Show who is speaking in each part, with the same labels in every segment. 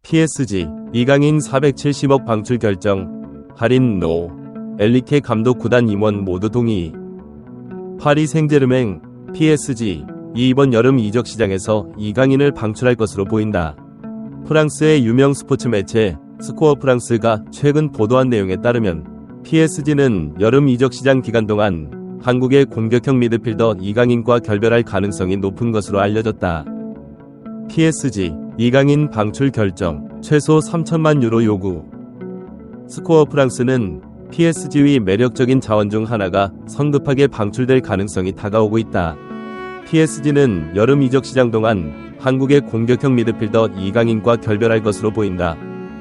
Speaker 1: PSG, 이강인 470억 방출 결정, 할인 노, 엘리케 감독 구단 임원 모두 동의. 파리 생제르맹, PSG, 이번 여름 이적 시장에서 이강인을 방출할 것으로 보인다. 프랑스의 유명 스포츠 매체 스코어 프랑스가 최근 보도한 내용에 따르면 PSG는 여름 이적 시장 기간 동안 한국의 공격형 미드필더 이강인과 결별할 가능성이 높은 것으로 알려졌다. PSG, 이강인 방출 결정, 최소 3천만 유로 요구. 스코어 프랑스는 PSG의 매력적인 자원 중 하나가 성급하게 방출될 가능성이 다가오고 있다. PSG는 여름 이적 시장 동안 한국의 공격형 미드필더 이강인과 결별할 것으로 보인다.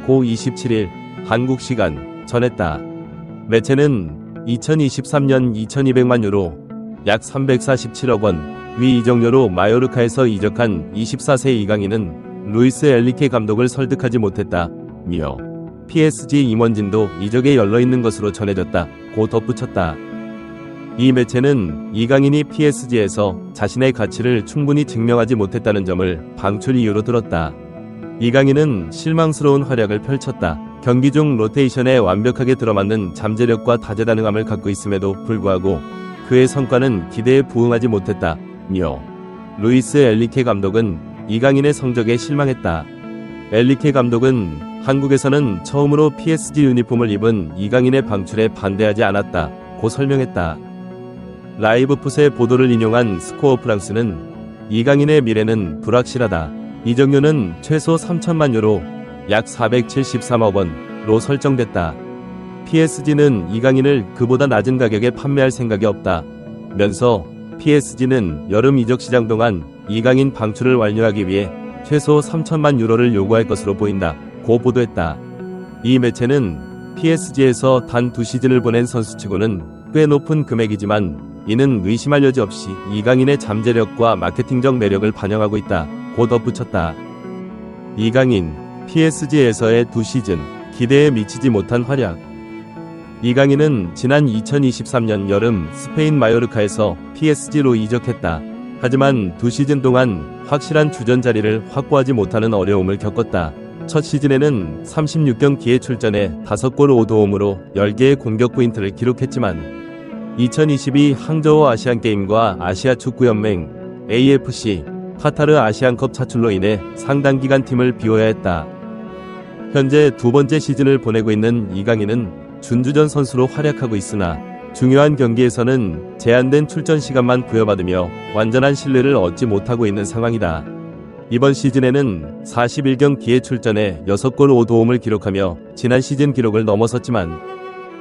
Speaker 1: 고 27일 한국 시간 전했다. 매체는 2023년 2200만 유로, 약 347억 원, 위 이적료로 마요르카에서 이적한 24세 이강인은 루이스 엘리케 감독을 설득하지 못했다. 며 PSG 임원진도 이적에 열려있는 것으로 전해졌다. 고 덧붙였다. 이 매체는 이강인이 PSG에서 자신의 가치를 충분히 증명하지 못했다는 점을 방출 이유로 들었다. 이강인은 실망스러운 활약을 펼쳤다. 경기 중 로테이션에 완벽하게 들어맞는 잠재력과 다재다능함을 갖고 있음에도 불구하고 그의 성과는 기대에 부응하지 못했다. 며 루이스 엘리케 감독은 이강인의 성적에 실망했다. 엘리케 감독은 한국에서는 처음으로 PSG 유니폼을 입은 이강인의 방출에 반대하지 않았다. 고 설명했다. 라이브풋의 보도를 인용한 스코어 프랑스는 이강인의 미래는 불확실하다. 이적료는 최소 3천만 유로, 약 473억 원로 설정됐다. PSG는 이강인을 그보다 낮은 가격에 판매할 생각이 없다. 면서 PSG는 여름 이적 시장 동안 이강인 방출을 완료하기 위해 최소 3천만 유로를 요구할 것으로 보인다. 고 보도했다. 이 매체는 PSG에서 단 2시즌을 보낸 선수치고는 꽤 높은 금액이지만 이는 의심할 여지 없이 이강인의 잠재력과 마케팅적 매력을 반영하고 있다. 고 덧붙였다. 이강인, PSG에서의 2시즌, 기대에 미치지 못한 활약. 이강인은 지난 2023년 여름 스페인 마요르카에서 PSG로 이적했다. 하지만 2시즌 동안 확실한 주전 자리를 확보하지 못하는 어려움을 겪었다. 첫 시즌에는 36경기에 출전해 5골 5도움으로 10개의 공격 포인트를 기록했지만 2022 항저우 아시안게임과 아시아축구연맹 AFC 카타르 아시안컵 차출로 인해 상당 기간 팀을 비워야 했다. 현재 두 번째 시즌을 보내고 있는 이강인은 준주전 선수로 활약하고 있으나 중요한 경기에서는 제한된 출전 시간만 부여받으며 완전한 신뢰를 얻지 못하고 있는 상황이다. 이번 시즌에는 41경기에 출전해 6골 5도움을 기록하며 지난 시즌 기록을 넘어섰지만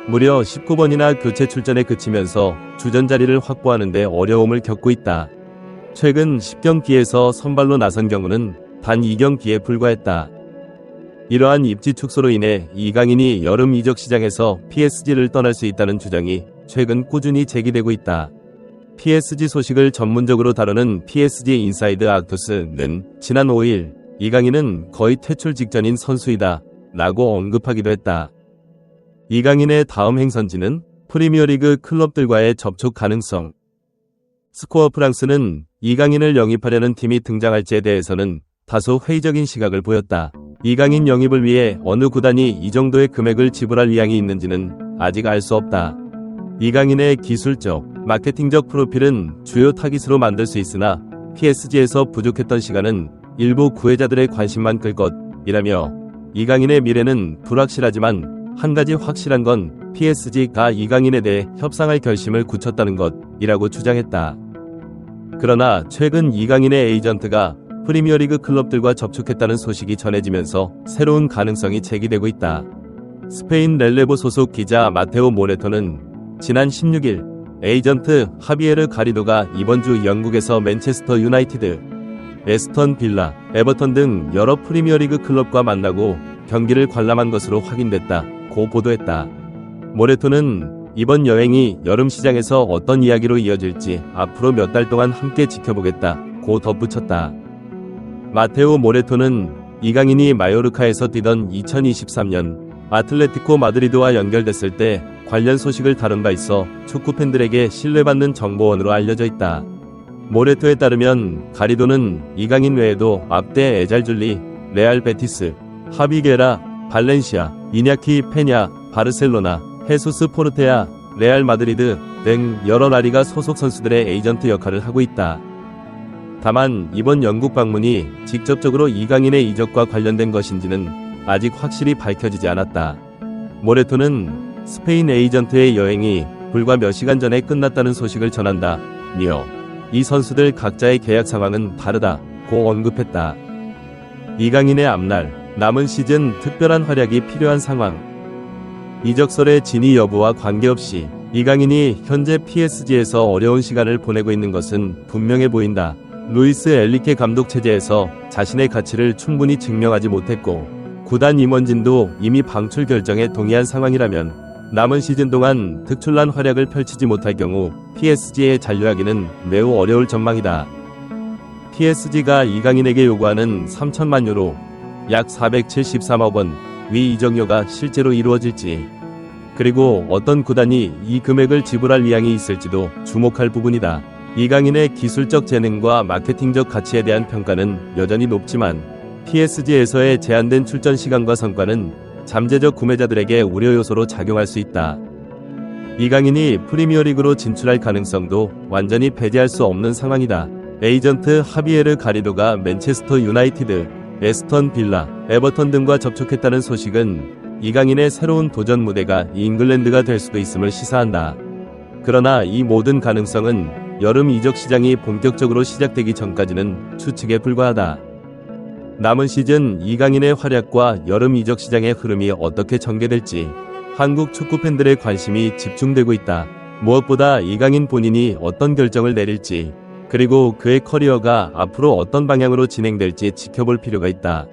Speaker 1: 무려 19번이나 교체 출전에 그치면서 주전 자리를 확보하는 데 어려움을 겪고 있다. 최근 10경기에서 선발로 나선 경우는 단 2경기에 불과했다. 이러한 입지 축소로 인해 이강인이 여름 이적 시장에서 PSG를 떠날 수 있다는 주장이 최근 꾸준히 제기되고 있다. PSG 소식을 전문적으로 다루는 PSG 인사이드 악투스는 지난 5일 이강인은 거의 퇴출 직전인 선수이다 라고 언급하기도 했다. 이강인의 다음 행선지는 프리미어리그 클럽들과의 접촉 가능성. 스코어 프랑스는 이강인을 영입하려는 팀이 등장할지에 대해서는 다소 회의적인 시각을 보였다. 이강인 영입을 위해 어느 구단이 이 정도의 금액을 지불할 의향이 있는지는 아직 알 수 없다. 이강인의 기술적, 마케팅적 프로필은 주요 타깃으로 만들 수 있으나 PSG에서 부족했던 시간은 일부 구회자들의 관심만 끌 것이라며 이강인의 미래는 불확실하지만 한 가지 확실한 건 PSG가 이강인에 대해 협상할 결심을 굳혔다는 것이라고 주장했다. 그러나 최근 이강인의 에이전트가 프리미어리그 클럽들과 접촉했다는 소식이 전해지면서 새로운 가능성이 제기되고 있다. 스페인 렐레보 소속 기자 마테오 모레토는 지난 16일 에이전트 하비에르 가리도가 이번 주 영국에서 맨체스터 유나이티드, 에스턴 빌라, 에버턴 등 여러 프리미어리그 클럽과 만나고 경기를 관람한 것으로 확인됐다. 고 보도했다. 모레토는 이번 여행이 여름 시장에서 어떤 이야기로 이어질지 앞으로 몇 달 동안 함께 지켜보겠다. 고 덧붙였다. 마테오 모레토는 이강인이 마요르카에서 뛰던 2023년 아틀레티코 마드리드와 연결됐을 때 관련 소식을 다룬 바 있어 축구팬들에게 신뢰받는 정보원으로 알려져 있다. 모레토에 따르면 가리도는 이강인 외에도 앞대 에잘줄리, 레알 베티스, 하비게라, 발렌시아, 이냐키 페냐, 바르셀로나, 헤수스 포르테아, 레알 마드리드 등 여러 라리가 소속 선수들의 에이전트 역할을 하고 있다. 다만 이번 영국 방문이 직접적으로 이강인의 이적과 관련된 것인지는 아직 확실히 밝혀지지 않았다. 모레토는 스페인 에이전트의 여행이 불과 몇 시간 전에 끝났다는 소식을 전한다며 이 선수들 각자의 계약 상황은 다르다고 언급했다. 이강인의 앞날, 남은 시즌 특별한 활약이 필요한 상황. 이적설의 진위 여부와 관계없이 이강인이 현재 PSG에서 어려운 시간을 보내고 있는 것은 분명해 보인다. 루이스 엘리케 감독 체제에서 자신의 가치를 충분히 증명하지 못했고 구단 임원진도 이미 방출 결정에 동의한 상황이라면 남은 시즌 동안 특출난 활약을 펼치지 못할 경우 PSG에 잔류하기는 매우 어려울 전망이다. PSG가 이강인에게 요구하는 3천만 유로, 약 473억 원 위 이적료가 실제로 이루어질지, 그리고 어떤 구단이 이 금액을 지불할 의향이 있을지도 주목할 부분이다. 이강인의 기술적 재능과 마케팅적 가치에 대한 평가는 여전히 높지만 PSG에서의 제한된 출전 시간과 성과는 잠재적 구매자들에게 우려 요소로 작용할 수 있다. 이강인이 프리미어리그로 진출할 가능성도 완전히 배제할 수 없는 상황이다. 에이전트 하비에르 가리도가 맨체스터 유나이티드, 에스턴 빌라, 에버턴 등과 접촉했다는 소식은 이강인의 새로운 도전 무대가 잉글랜드가 될 수도 있음을 시사한다. 그러나 이 모든 가능성은 여름 이적 시장이 본격적으로 시작되기 전까지는 추측에 불과하다. 남은 시즌 이강인의 활약과 여름 이적 시장의 흐름이 어떻게 전개될지 한국 축구 팬들의 관심이 집중되고 있다. 무엇보다 이강인 본인이 어떤 결정을 내릴지, 그리고 그의 커리어가 앞으로 어떤 방향으로 진행될지 지켜볼 필요가 있다.